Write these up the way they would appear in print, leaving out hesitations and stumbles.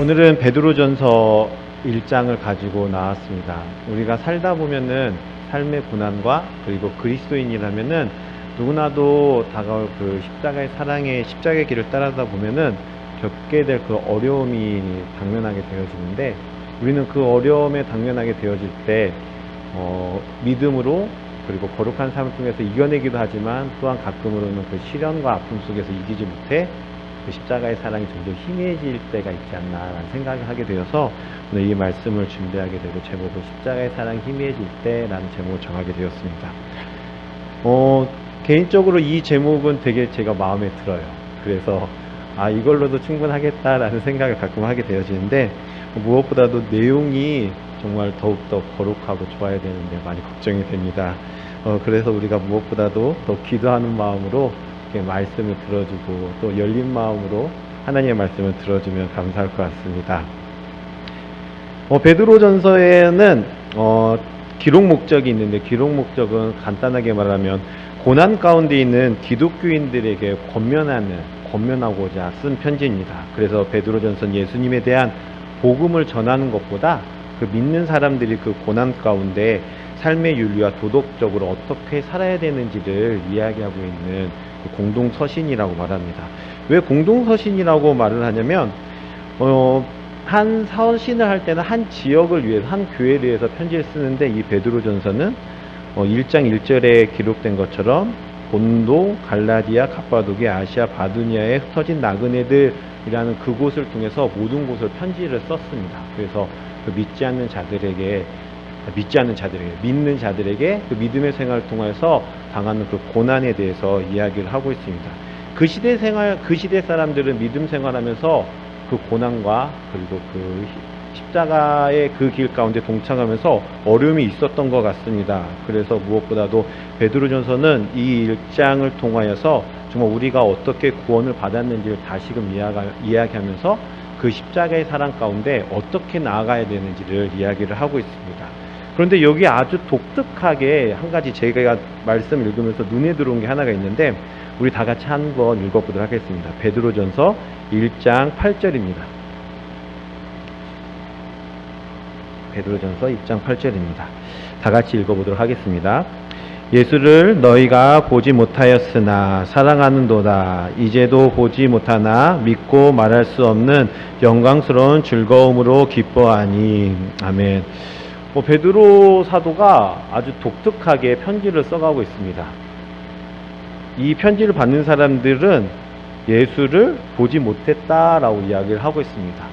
오늘은 베드로전서 1장을 가지고 나왔습니다. 우리가 살다 보면은 삶의 고난과 그리고 그리스도인이라면은 누구나도 다가올 그 십자가의 사랑의 십자가의 길을 따라다 보면은 겪게 될 그 어려움이 당면하게 되어지는데, 우리는 그 어려움에 당면하게 되어질 때 믿음으로 그리고 거룩한 삶을 통해서 이겨내기도 하지만, 또한 가끔으로는 그 시련과 아픔 속에서 이기지 못해 그 십자가의 사랑이 점점 희미해질 때가 있지 않나라는 생각을 하게 되어서 오늘 이 말씀을 준비하게 되고, 제목을 십자가의 사랑이 희미해질 때라는 제목을 정하게 되었습니다. 개인적으로 이 제목은 되게 제가 마음에 들어요. 그래서 이걸로도 충분하겠다라는 생각을 가끔 하게 되어지는데, 무엇보다도 내용이 정말 더욱더 거룩하고 좋아야 되는데 많이 걱정이 됩니다. 그래서 우리가 무엇보다도 더 기도하는 마음으로 말씀을 들어주고, 또 열린 마음으로 하나님의 말씀을 들어주면 감사할 것 같습니다. 베드로전서에는 기록 목적이 있는데, 기록 목적은 간단하게 말하면 고난 가운데 있는 기독교인들에게 권면하고자 쓴 편지입니다. 그래서 베드로전서는 예수님에 대한 복음을 전하는 것보다 그 믿는 사람들이 그 고난 가운데 삶의 윤리와 도덕적으로 어떻게 살아야 되는지를 이야기하고 있는 공동서신이라고 말합니다. 왜 공동서신이라고 말을 하냐면, 한 서신을 할 때는 한 지역을 위해서, 한 교회를 위해서 편지를 쓰는데, 이 베드로전서는 1장 1절에 기록된 것처럼 본도, 갈라디아, 갑바도기아, 아시아, 바두니아에 흩어진 나그네들이라는 그곳을 통해서 모든 곳을 편지를 썼습니다. 그래서 그 믿는 자들에게 그 믿음의 생활을 통해서 당하는 그 고난에 대해서 이야기를 하고 있습니다. 그 시대 사람들은 믿음 생활하면서 그 고난과 그리고 그 십자가의 그 길 가운데 동참하면서 어려움이 있었던 것 같습니다. 그래서 무엇보다도 베드로전서는 이 1장을 통하여서 정말 우리가 어떻게 구원을 받았는지를 다시금 이야기하면서 그 십자가의 사랑 가운데 어떻게 나아가야 되는지를 이야기를 하고 있습니다. 그런데 여기 아주 독특하게 한 가지 제가 말씀 읽으면서 눈에 들어온 게 하나가 있는데, 우리 다 같이 한번 읽어보도록 하겠습니다. 베드로전서 1장 8절입니다. 베드로전서 1장 8절입니다. 다 같이 읽어보도록 하겠습니다. 예수를 너희가 보지 못하였으나 사랑하는도다. 이제도 보지 못하나 믿고 말할 수 없는 영광스러운 즐거움으로 기뻐하니. 아멘. 베드로 사도가 아주 독특하게 편지를 써가고 있습니다. 이 편지를 받는 사람들은 예수를 보지 못했다라고 이야기를 하고 있습니다.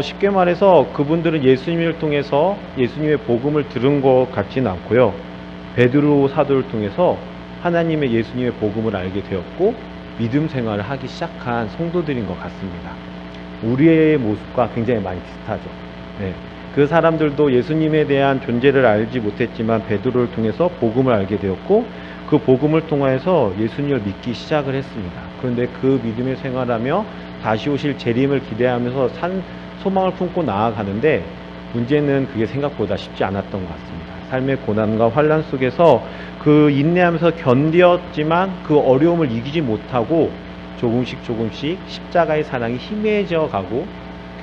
쉽게 말해서 그분들은 예수님을 통해서 예수님의 복음을 들은 것 같지는 않고요, 베드로 사도를 통해서 하나님의 예수님의 복음을 알게 되었고 믿음 생활을 하기 시작한 성도들인 것 같습니다. 우리의 모습과 굉장히 많이 비슷하죠. 네. 그 사람들도 예수님에 대한 존재를 알지 못했지만 베드로를 통해서 복음을 알게 되었고, 그 복음을 통해서 예수님을 믿기 시작을 했습니다. 그런데 그 믿음의 생활하며 다시 오실 재림을 기대하면서 소망을 품고 나아가는데, 문제는 그게 생각보다 쉽지 않았던 것 같습니다. 삶의 고난과 환난 속에서 그 인내하면서 견뎠지만 그 어려움을 이기지 못하고 조금씩 십자가의 사랑이 희미해져 가고,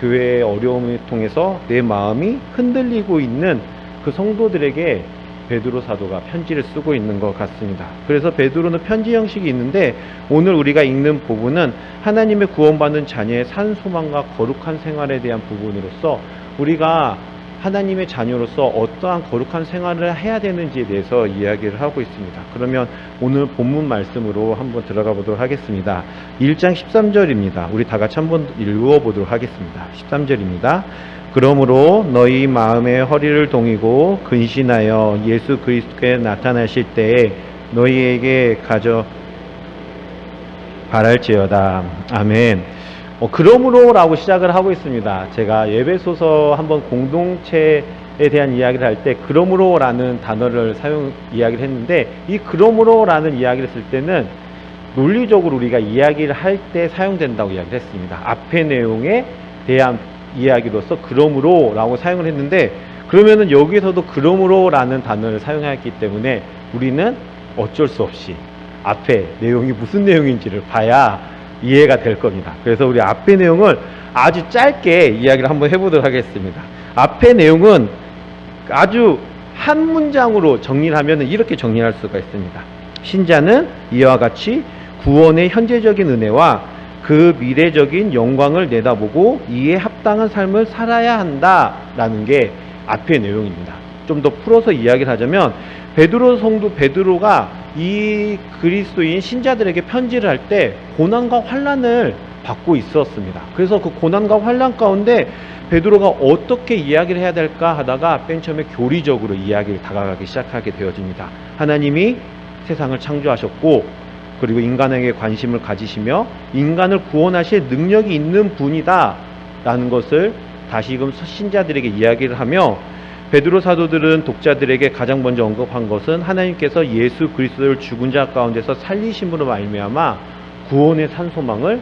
교회의 어려움을 통해서 내 마음이 흔들리고 있는 그 성도들에게 베드로 사도가 편지를 쓰고 있는 것 같습니다. 그래서 베드로는 편지 형식이 있는데, 오늘 우리가 읽는 부분은 하나님의 구원받는 자녀의 산 소망과 거룩한 생활에 대한 부분으로서 우리가 하나님의 자녀로서 어떠한 거룩한 생활을 해야 되는지에 대해서 이야기를 하고 있습니다. 그러면 오늘 본문 말씀으로 한번 들어가 보도록 하겠습니다. 1장 13절입니다. 우리 다 같이 한번 읽어보도록 하겠습니다. 13절입니다. 그러므로 너희 마음의 허리를 동이고 근신하여 예수 그리스도께 나타나실 때에 너희에게 가져 바랄지어다. 아멘. 그러므로 라고 시작을 하고 있습니다. 제가 예배소서 한번 공동체에 대한 이야기를 할 때 그러므로 라는 단어를 이야기를 했는데, 이 그러므로 라는 이야기를 했을 때는 논리적으로 우리가 이야기를 할 때 사용된다고 이야기를 했습니다. 앞의 내용에 대한 이야기로서 그러므로 라고 사용을 했는데, 그러면은 여기서도 그러므로 라는 단어를 사용했기 때문에 우리는 어쩔 수 없이 앞에 내용이 무슨 내용인지를 봐야 이해가 될 겁니다. 그래서 우리 앞의 내용을 아주 짧게 이야기를 한번 해보도록 하겠습니다. 앞의 내용은 아주 한 문장으로 정리를 하면 이렇게 정리할 수가 있습니다. 신자는 이와 같이 구원의 현재적인 은혜와 그 미래적인 영광을 내다보고 이에 합당한 삶을 살아야 한다라는 게 앞의 내용입니다. 좀 더 풀어서 이야기를 하자면 베드로가 이 그리스도인 신자들에게 편지를 할 때 고난과 환난을 받고 있었습니다. 그래서 그 고난과 환난 가운데 베드로가 어떻게 이야기를 해야 될까 하다가 맨 처음에 교리적으로 이야기를 다가가기 시작하게 되어집니다. 하나님이 세상을 창조하셨고 그리고 인간에게 관심을 가지시며 인간을 구원하실 능력이 있는 분이다 라는 것을 다시금 신자들에게 이야기를 하며 베드로 사도들은 독자들에게 가장 먼저 언급한 것은 하나님께서 예수 그리스도를 죽은 자 가운데서 살리심으로 말미암아 구원의 산소망을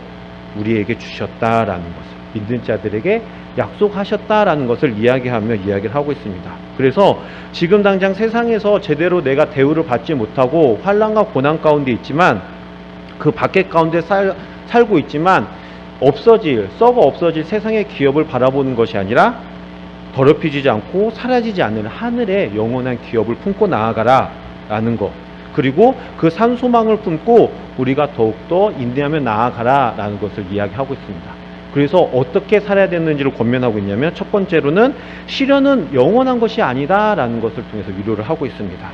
우리에게 주셨다라는 것을 믿는 자들에게 약속하셨다라는 것을 이야기하며 이야기를 하고 있습니다. 그래서 지금 당장 세상에서 제대로 내가 대우를 받지 못하고 환난과 고난 가운데 있지만 그 밖에 가운데 살고 있지만 썩어 없어질 세상의 기업을 바라보는 것이 아니라 더럽혀지지 않고 사라지지 않는 하늘의 영원한 기업을 품고 나아가라 라는 것, 그리고 그 산소망을 품고 우리가 더욱더 인내하며 나아가라 라는 것을 이야기하고 있습니다. 그래서 어떻게 살아야 되는지를 권면하고 있냐면 첫 번째로는 시련은 영원한 것이 아니다 라는 것을 통해서 위로를 하고 있습니다.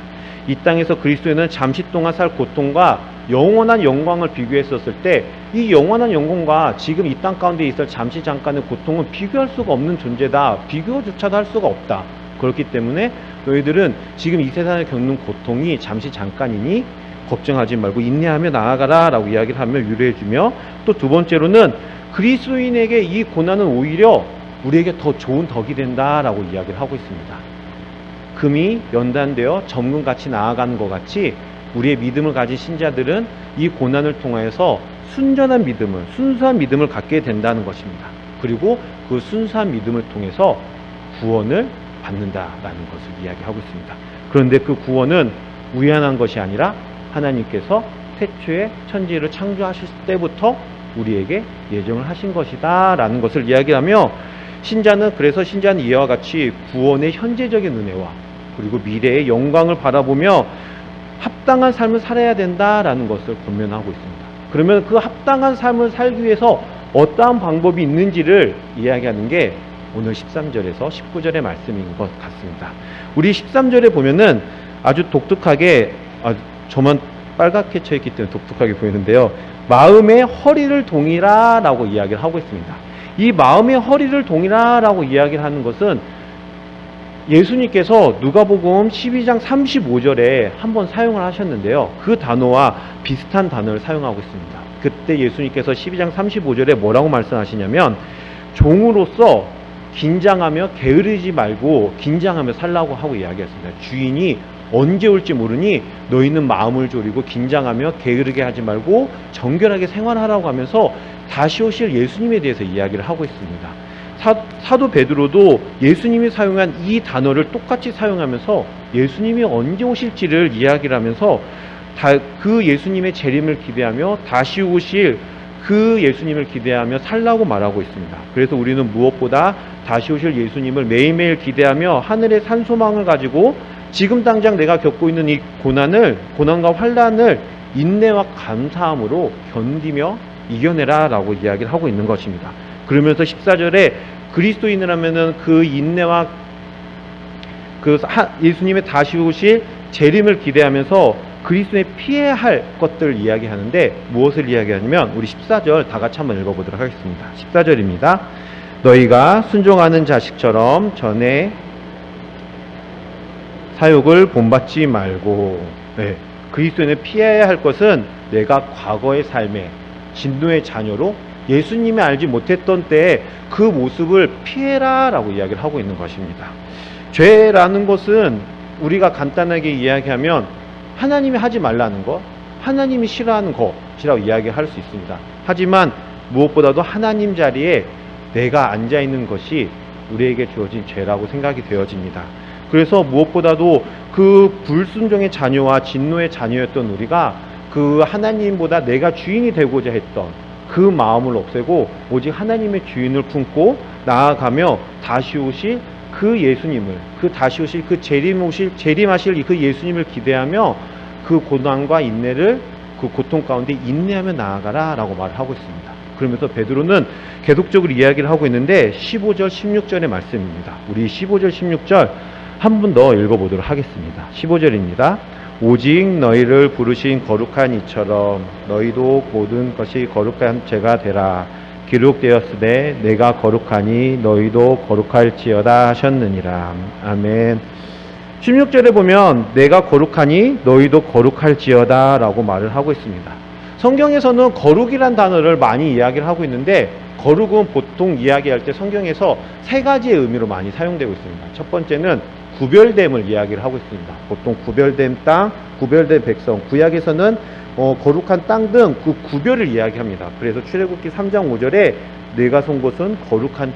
이 땅에서 그리스도인은 잠시 동안 살 고통과 영원한 영광을 비교했었을 때 이 영원한 영광과 지금 이 땅 가운데 있을 잠시 잠깐의 고통은 비교할 수가 없는 존재다. 비교조차도 할 수가 없다. 그렇기 때문에 너희들은 지금 이 세상에 겪는 고통이 잠시 잠깐이니 걱정하지 말고 인내하며 나아가라 라고 이야기를 하며 위로해주며, 또 두 번째로는 그리스도인에게 이 고난은 오히려 우리에게 더 좋은 덕이 된다라고 이야기를 하고 있습니다. 금이 연단되어 점금같이 나아가는 것 같이 우리의 믿음을 가진 신자들은 이 고난을 통하여서 순전한 믿음을, 순수한 믿음을 갖게 된다는 것입니다. 그리고 그 순수한 믿음을 통해서 구원을 받는다라는 것을 이야기하고 있습니다. 그런데 그 구원은 우연한 것이 아니라 하나님께서 태초에 천지를 창조하실 때부터 우리에게 예정을 하신 것이다 라는 것을 이야기하며, 그래서 신자는 이와 같이 구원의 현재적인 은혜와 그리고 미래의 영광을 바라보며 합당한 삶을 살아야 된다라는 것을 권면하고 있습니다. 그러면 그 합당한 삶을 살기 위해서 어떠한 방법이 있는지를 이야기하는 게 오늘 13절에서 19절의 말씀인 것 같습니다. 우리 13절에 보면은 아주 독특하게, 저만 빨갛게 쳐있기 때문에 독특하게 보이는데요, 마음의 허리를 동이라 라고 이야기를 하고 있습니다. 이 마음의 허리를 동이라 라고 이야기를 하는 것은 예수님께서 누가복음 12장 35절에 한번 사용을 하셨는데요, 그 단어와 비슷한 단어를 사용하고 있습니다. 그때 예수님께서 12장 35절에 뭐라고 말씀하시냐면, 종으로서 긴장하며 게으르지 말고 긴장하며 살라고 하고 이야기했습니다. 주인이 언제 올지 모르니 너희는 마음을 졸이고 긴장하며 게으르게 하지 말고 정결하게 생활하라고 하면서 다시 오실 예수님에 대해서 이야기를 하고 있습니다. 사도 베드로도 예수님이 사용한 이 단어를 똑같이 사용하면서 예수님이 언제 오실지를 이야기를 하면서 그 예수님의 재림을 기대하며 다시 오실 그 예수님을 기대하며 살라고 말하고 있습니다. 그래서 우리는 무엇보다 다시 오실 예수님을 매일매일 기대하며 하늘의 산소망을 가지고 지금 당장 내가 겪고 있는 이 고난과 환난을 인내와 감사함으로 견디며 이겨내라 라고 이야기를 하고 있는 것입니다. 그러면서 14절에 그리스도인이라면은 그 인내와 예수님의 다시 오실 재림을 기대하면서 그리스도의 피해야 할 것들을 이야기하는데, 무엇을 이야기하냐면 우리 14절 다 같이 한번 읽어보도록 하겠습니다. 14절입니다. 너희가 순종하는 자식처럼 전에 사욕을 본받지 말고. 그리스도인은 피해야 할 것은 내가 과거의 삶에 진노의 자녀로 예수님이 알지 못했던 때에 그 모습을 피해라 라고 이야기를 하고 있는 것입니다. 죄라는 것은 우리가 간단하게 이야기하면 하나님이 하지 말라는 것, 하나님이 싫어하는 것이라고 이야기할 수 있습니다. 하지만 무엇보다도 하나님 자리에 내가 앉아있는 것이 우리에게 주어진 죄라고 생각이 되어집니다. 그래서 무엇보다도 그 불순종의 자녀와 진노의 자녀였던 우리가 그 하나님보다 내가 주인이 되고자 했던 그 마음을 없애고 오직 하나님의 주인을 품고 나아가며 다시 오실 그 예수님을, 그 다시 오실 그 재림하실 그 예수님을 기대하며 그 고난과 인내를, 그 고통 가운데 인내하며 나아가라 라고 말을 하고 있습니다. 그러면서 베드로는 계속적으로 이야기를 하고 있는데 15절 16절의 말씀입니다. 우리 15절 16절 한 번 더 읽어보도록 하겠습니다. 15절입니다. 오직 너희를 부르신 거룩한 이처럼 너희도 모든 것이 거룩한 죄가 되라. 기록되었으되 내가 거룩하니 너희도 거룩할지어다 하셨느니라. 아멘. 16절에 보면 내가 거룩하니 너희도 거룩할지어다 라고 말을 하고 있습니다. 성경에서는 거룩이란 단어를 많이 이야기를 하고 있는데, 거룩은 보통 이야기할 때 성경에서 세 가지의 의미로 많이 사용되고 있습니다. 첫 번째는 구별됨을 이야기를 하고 있습니다. 보통 구별된 땅, 구별된 백성, 구약에서는 거룩한 땅 등 그 구별을 이야기합니다. 그래서 출애굽기 3장 5절에 내가 선 곳은 거룩한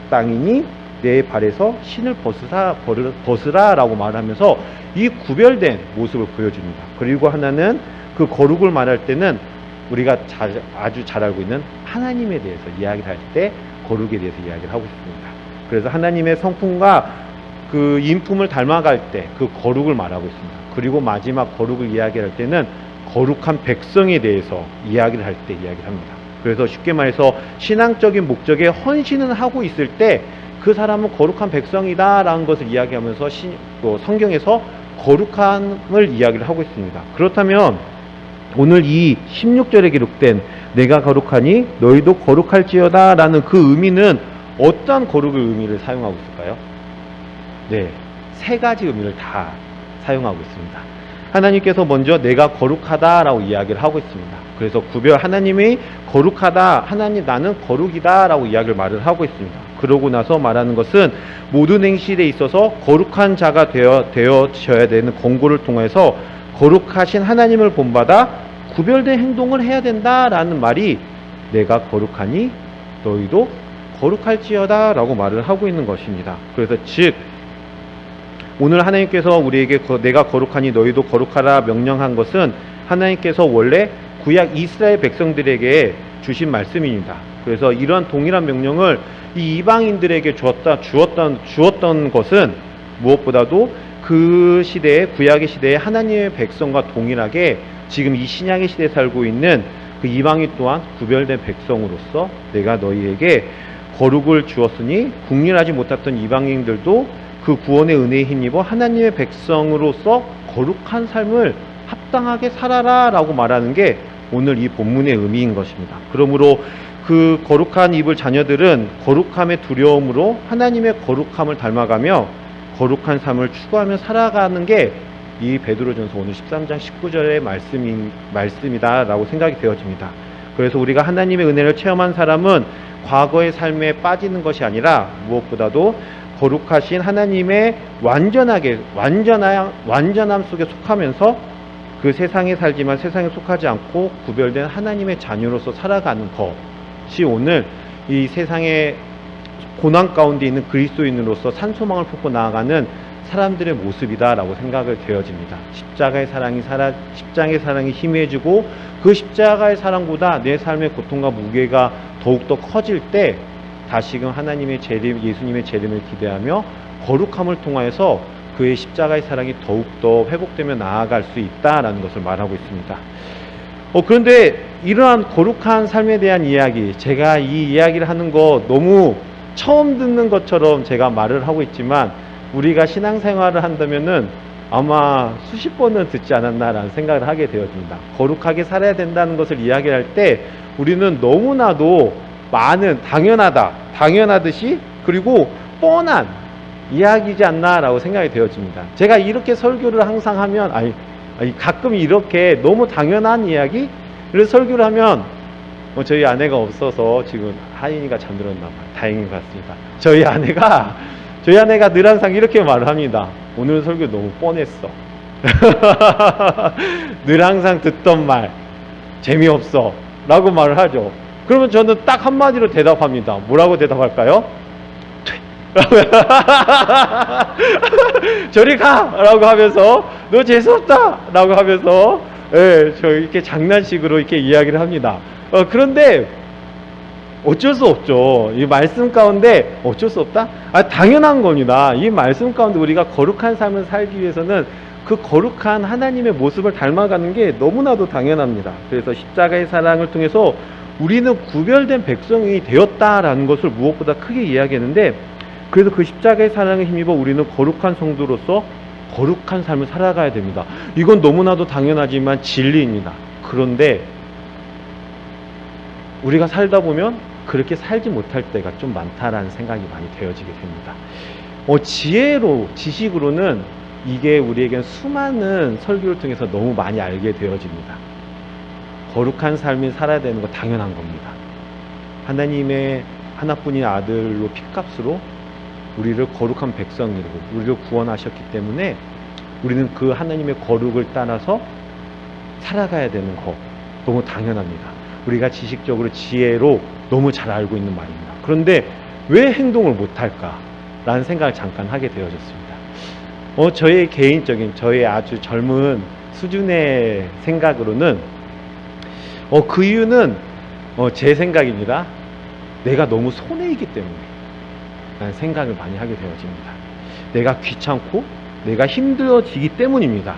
땅이니 내 발에서 신을 벗으라 라고 말하면서 이 구별된 모습을 보여줍니다. 그리고 하나는 그 거룩을 말할 때는 우리가 아주 잘 알고 있는 하나님에 대해서 이야기를 할 때 거룩에 대해서 이야기를 하고 있습니다. 그래서 하나님의 성품과 그 인품을 닮아갈 때 그 거룩을 말하고 있습니다. 그리고 마지막 거룩을 이야기할 때는 거룩한 백성에 대해서 이야기를 할 때 이야기를 합니다. 그래서 쉽게 말해서 신앙적인 목적에 헌신을 하고 있을 때 그 사람은 거룩한 백성이다 라는 것을 이야기하면서 성경에서 거룩함을 이야기를 하고 있습니다. 그렇다면 오늘 이 16절에 기록된 내가 거룩하니 너희도 거룩할지어다 라는 그 의미는 어떠한 거룩의 의미를 사용하고 있을까요? 네, 세 가지 의미를 다 사용하고 있습니다. 하나님께서 먼저 내가 거룩하다 라고 이야기를 하고 있습니다. 그래서 하나님이 거룩하다, 하나님 나는 거룩이다 라고 이야기를 말을 하고 있습니다. 그러고 나서 말하는 것은 모든 행실에 있어서 거룩한 자가 되어져야 되는 권고를 통해서 거룩하신 하나님을 본받아 구별된 행동을 해야 된다라는 말이 내가 거룩하니 너희도 거룩할지어다 라고 말을 하고 있는 것입니다. 그래서 즉 오늘 하나님께서 우리에게 내가 거룩하니 너희도 거룩하라 명령한 것은 하나님께서 원래 구약 이스라엘 백성들에게 주신 말씀입니다. 그래서 이러한 동일한 명령을 이 이방인들에게 주었던 것은 무엇보다도 그 시대에, 구약의 시대에 하나님의 백성과 동일하게 지금 이 신약의 시대에 살고 있는 그 이방인 또한 구별된 백성으로서 내가 너희에게 거룩을 주었으니 국률하지 못했던 이방인들도 그 구원의 은혜에 힘입어 하나님의 백성으로서 거룩한 삶을 합당하게 살아라 라고 말하는 게 오늘 이 본문의 의미인 것입니다. 그러므로 그 거룩한 입을 자녀들은 거룩함의 두려움으로 하나님의 거룩함을 닮아가며 거룩한 삶을 추구하며 살아가는 게 이 베드로전서 오늘 13장 19절의 말씀이다 라고 생각이 되어집니다. 그래서 우리가 하나님의 은혜를 체험한 사람은 과거의 삶에 빠지는 것이 아니라 무엇보다도 거룩하신 하나님의 완전함 속에 속하면서 그 세상에 살지만 세상에 속하지 않고 구별된 하나님의 자녀로서 살아가는 것이 오늘 이 세상의 고난 가운데 있는 그리스도인으로서 산소망을 품고 나아가는 사람들의 모습이다라고 생각을 되어집니다. 십자가의 사랑이 힘해지고 그 십자가의 사랑보다 내 삶의 고통과 무게가 더욱더 커질 때 다시금 하나님의 예수님의 재림을 기대하며 거룩함을 통하여서 그의 십자가의 사랑이 더욱더 회복되며 나아갈 수 있다라는 것을 말하고 있습니다. 그런데 이러한 거룩한 삶에 대한 이야기, 제가 이 이야기를 하는 거 너무 처음 듣는 것처럼 제가 말을 하고 있지만 우리가 신앙생활을 한다면은 아마 수십 번은 듣지 않았나라는 생각을 하게 되어집니다. 거룩하게 살아야 된다는 것을 이야기할 때 우리는 너무나도 많은 당연하듯이 그리고 뻔한 이야기지 않나라고 생각이 되어집니다. 제가 이렇게 설교를 항상 하면 가끔 이렇게 너무 당연한 이야기를 설교를 하면 저희 아내가 없어서 지금 하인이가 잠들었나 봐요. 다행인 것 같습니다. 저희 아내가 늘 항상 이렇게 말을 합니다. 오늘 설교 너무 뻔했어. 늘 항상 듣던 말 재미없어 라고 말을 하죠. 그러면 저는 딱 한마디로 대답합니다. 뭐라고 대답할까요? 저리 가! 라고 하면서 너 재수없다! 라고 하면서 저 이렇게 장난식으로 이렇게 이야기를 합니다. 그런데 어쩔 수 없죠. 이 말씀 가운데 어쩔 수 없다? 당연한 겁니다. 이 말씀 가운데 우리가 거룩한 삶을 살기 위해서는 그 거룩한 하나님의 모습을 닮아가는 게 너무나도 당연합니다. 그래서 십자가의 사랑을 통해서 우리는 구별된 백성이 되었다라는 것을 무엇보다 크게 이야기했는데, 그래서 그 십자가의 사랑에 힘입어 우리는 거룩한 성도로서 거룩한 삶을 살아가야 됩니다. 이건 너무나도 당연하지만 진리입니다. 그런데 우리가 살다 보면 그렇게 살지 못할 때가 좀 많다라는 생각이 많이 되어지게 됩니다. 지식으로는 이게 우리에겐 수많은 설교를 통해서 너무 많이 알게 되어집니다. 거룩한 삶을 살아야 되는 거 당연한 겁니다. 하나님의 하나뿐인 아들로 핏값으로 우리를 거룩한 백성이고 우리를 구원하셨기 때문에 우리는 그 하나님의 거룩을 따라서 살아가야 되는 거 너무 당연합니다. 우리가 지식적으로 지혜로 너무 잘 알고 있는 말입니다. 그런데 왜 행동을 못할까라는 생각을 잠깐 하게 되어졌습니다. 저의 개인적인, 저의 아주 젊은 수준의 생각으로는 그 이유는 제 생각입니다. 내가 너무 손해이기 때문에 라는 생각을 많이 하게 되어집니다. 내가 귀찮고 내가 힘들어지기 때문입니다.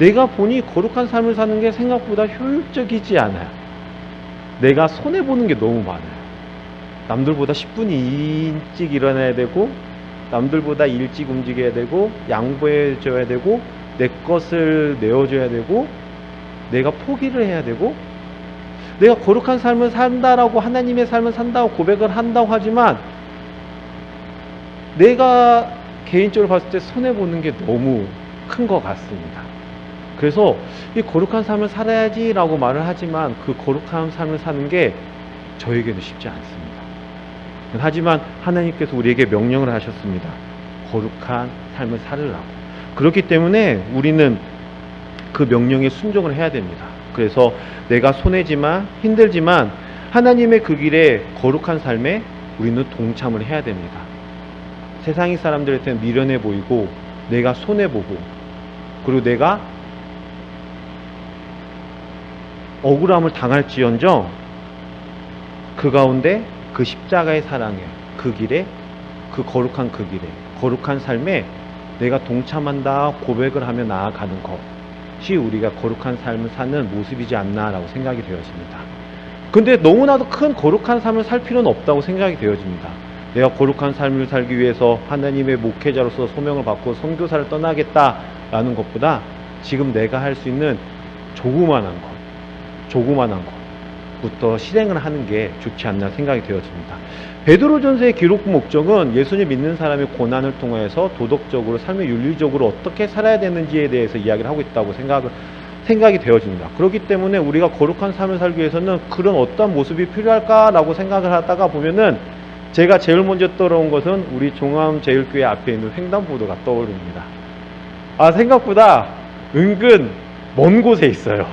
내가 보니 거룩한 삶을 사는 게 생각보다 효율적이지 않아요. 내가 손해보는 게 너무 많아요. 남들보다 10분 일찍 일어나야 되고, 남들보다 일찍 움직여야 되고, 양보해줘야 되고, 내 것을 내어줘야 되고, 내가 포기를 해야 되고, 내가 거룩한 삶을 산다라고, 하나님의 삶을 산다고 고백을 한다고 하지만 내가 개인적으로 봤을 때 손해보는 게 너무 큰 것 같습니다. 그래서 이 거룩한 삶을 살아야지 라고 말을 하지만 그 거룩한 삶을 사는 게 저에게도 쉽지 않습니다. 하지만 하나님께서 우리에게 명령을 하셨습니다. 거룩한 삶을 살으라고. 그렇기 때문에 우리는 그 명령에 순종을 해야 됩니다. 그래서 내가 손해지만 힘들지만 하나님의 그 길에 거룩한 삶에 우리는 동참을 해야 됩니다. 세상의 사람들한테는 미련해 보이고 내가 손해보고 그리고 내가 억울함을 당할지언정 그 가운데 그 십자가의 사랑에 그 길에 그 거룩한 그 길에 거룩한 삶에 내가 동참한다 고백을 하며 나아가는 것이 우리가 거룩한 삶을 사는 모습이지 않나라고 생각이 되어집니다. 근데 너무나도 큰 거룩한 삶을 살 필요는 없다고 생각이 되어집니다. 내가 거룩한 삶을 살기 위해서 하나님의 목회자로서 소명을 받고 선교사를 떠나겠다라는 것보다 지금 내가 할 수 있는 조그만한 것부터 실행을 하는 게 좋지 않나 생각이 되어집니다. 베드로전서의 기록 목적은 예수님 믿는 사람의 고난을 통해서 도덕적으로 삶의 윤리적으로 어떻게 살아야 되는지에 대해서 이야기를 하고 있다고 생각이 되어집니다. 그렇기 때문에 우리가 거룩한 삶을 살기 위해서는 그런 어떤 모습이 필요할까라고 생각을 하다가 보면은 제가 제일 먼저 떠오른 것은 우리 종암제일교회 앞에 있는 횡단보도가 떠오릅니다. 생각보다 은근 먼 곳에 있어요.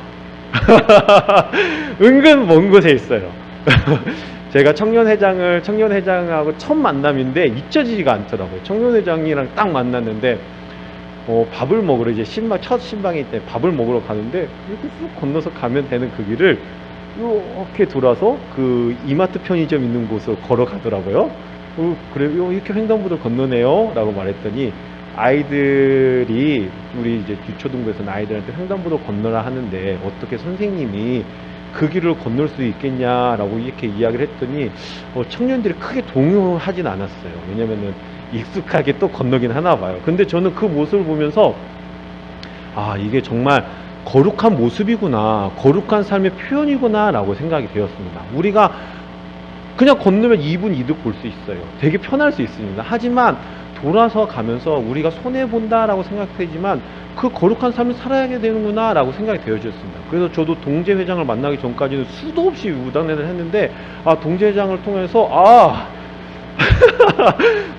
은근 먼 곳에 있어요. 제가 청년회장하고 첫 만남인데 잊혀지지가 않더라고요. 청년회장이랑 딱 만났는데 밥을 먹으러 이제 첫 신방에 있을 때 밥을 먹으러 가는데 이렇게 쑥 건너서 가면 되는 그 길을 이렇게 돌아서 그 이마트 편의점 있는 곳으로 걸어가더라고요. 그래 이렇게 횡단보도 건너네요 라고 말했더니 아이들이 우리 이제 유초등부에서는 아이들한테 횡단보도 건너라 하는데 어떻게 선생님이 그 길을 건널 수 있겠냐라고 이렇게 이야기를 했더니 청년들이 크게 동요하진 않았어요. 왜냐면은 익숙하게 또 건너긴 하나 봐요. 근데 저는 그 모습을 보면서 이게 정말 거룩한 모습이구나, 거룩한 삶의 표현이구나 라고 생각이 되었습니다. 우리가 그냥 건너면 2분 이득 볼 수 있어요. 되게 편할 수 있습니다. 하지만 돌아서 가면서 우리가 손해본다 라고 생각되지만 그 거룩한 삶을 살아야 되는구나 라고 생각이 되어졌습니다. 그래서 저도 동재회장을 만나기 전까지는 수도 없이 무당회를 했는데 동재회장을 통해서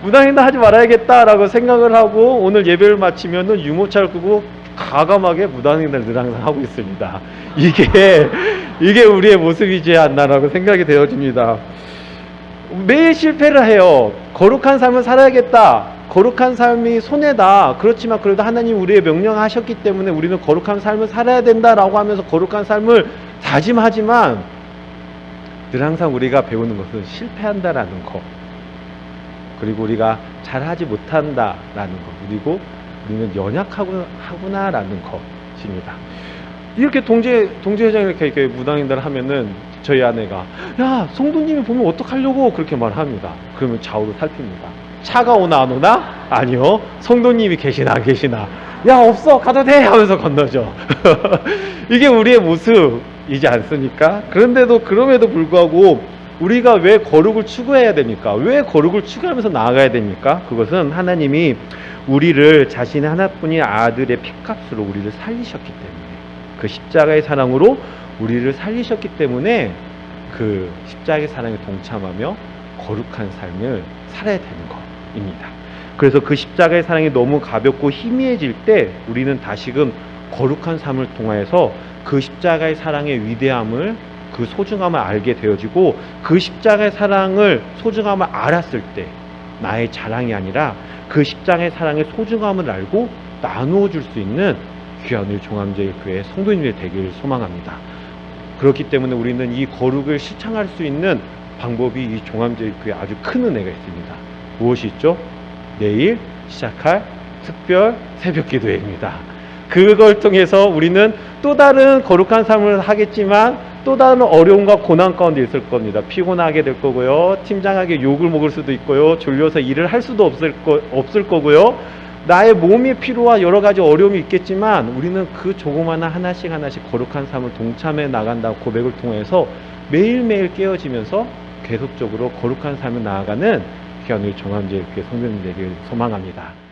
무당회는 하지 말아야겠다 라고 생각을 하고 오늘 예배를 마치면은 유모차를 끄고 과감하게 무당회를 늘 항상 하고 있습니다. 이게 우리의 모습이지 않나라고 생각이 되어집니다. 매일 실패를 해요. 거룩한 삶을 살아야겠다. 거룩한 삶이 손해다. 그렇지만 그래도 하나님 우리의 명령하셨기 때문에 우리는 거룩한 삶을 살아야 된다라고 하면서 거룩한 삶을 다짐하지만 늘 항상 우리가 배우는 것은 실패한다라는 것, 그리고 우리가 잘하지 못한다라는 것, 그리고 우리는 연약하구나라는 것입니다. 이렇게 동지회장이 이렇게 무당인들 하면은 저희 아내가 야 성도님이 보면 어떡하려고 그렇게 말합니다. 그러면 좌우로 살핍니다. 차가 오나 안 오나? 아니요. 성도님이 계시나 안 계시나? 야 없어 가도 돼 하면서 건너죠. 이게 우리의 모습이지 않습니까? 그럼에도 불구하고 우리가 왜 거룩을 추구해야 됩니까? 왜 거룩을 추구하면서 나아가야 됩니까? 그것은 하나님이 우리를 자신의 하나뿐인 아들의 피값으로 우리를 살리셨기 때문에, 그 십자가의 사랑으로 우리를 살리셨기 때문에 그 십자가의 사랑에 동참하며 거룩한 삶을 살아야 되는 것입니다. 그래서 그 십자가의 사랑이 너무 가볍고 희미해질 때 우리는 다시금 거룩한 삶을 통하여서 그 십자가의 사랑의 위대함을, 그 소중함을 알게 되어지고, 그 십자가의 사랑을 소중함을 알았을 때 나의 자랑이 아니라 그 십자가의 사랑의 소중함을 알고 나누어 줄 수 있는 귀한 우리 종암제일교회 성도님들이 되기를 소망합니다. 그렇기 때문에 우리는 이 거룩을 실천할 수 있는 방법이 이 종암제일교회에 아주 큰 은혜가 있습니다. 무엇이 있죠? 내일 시작할 특별 새벽 기도회입니다. 그걸 통해서 우리는 또 다른 거룩한 삶을 하겠지만 또 다른 어려움과 고난 가운데 있을 겁니다. 피곤하게 될 거고요. 팀장에게 욕을 먹을 수도 있고요. 졸려서 일을 할 수도 없을 거고요. 나의 몸의 피로와 여러 가지 어려움이 있겠지만 우리는 그 조그마한 하나씩 거룩한 삶을 동참해 나간다고 고백을 통해서 매일매일 깨어지면서 계속적으로 거룩한 삶을 나아가는 귀한 우리 종암제일교회 성도님 되길 소망합니다.